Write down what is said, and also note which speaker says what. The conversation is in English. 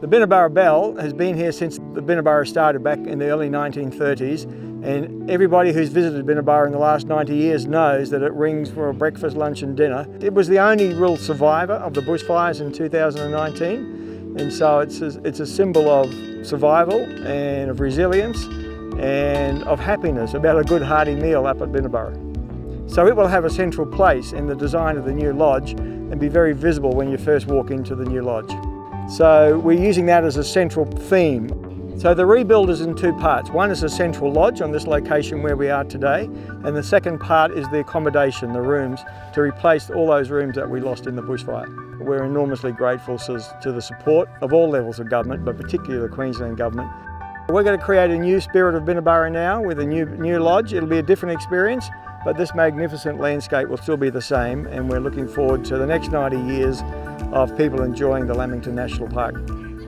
Speaker 1: The Binna Burra bell has been here since the Binna Burra started back in the early 1930s, and everybody who's visited Binna Burra in the last 90 years knows that it rings for a breakfast, lunch and dinner. It was the only real survivor of the bushfires in 2019, and so it's a symbol of survival and of resilience and of happiness about a good hearty meal up at Binna Burra. So it will have a central place in the design of the new lodge and be very visible when you first walk into the new lodge. So we're using that as a central theme. So the rebuild is in two parts. One is a central lodge on this location where we are today, and the second part is the accommodation, the rooms, to replace all those rooms that we lost in the bushfire. We're enormously grateful to the support of all levels of government, but particularly the Queensland government. We're going to create a new spirit of Binna Burra now with a new lodge. It'll be a different experience, but this magnificent landscape will still be the same, and we're looking forward to the next 90 years of people enjoying the Lamington National Park.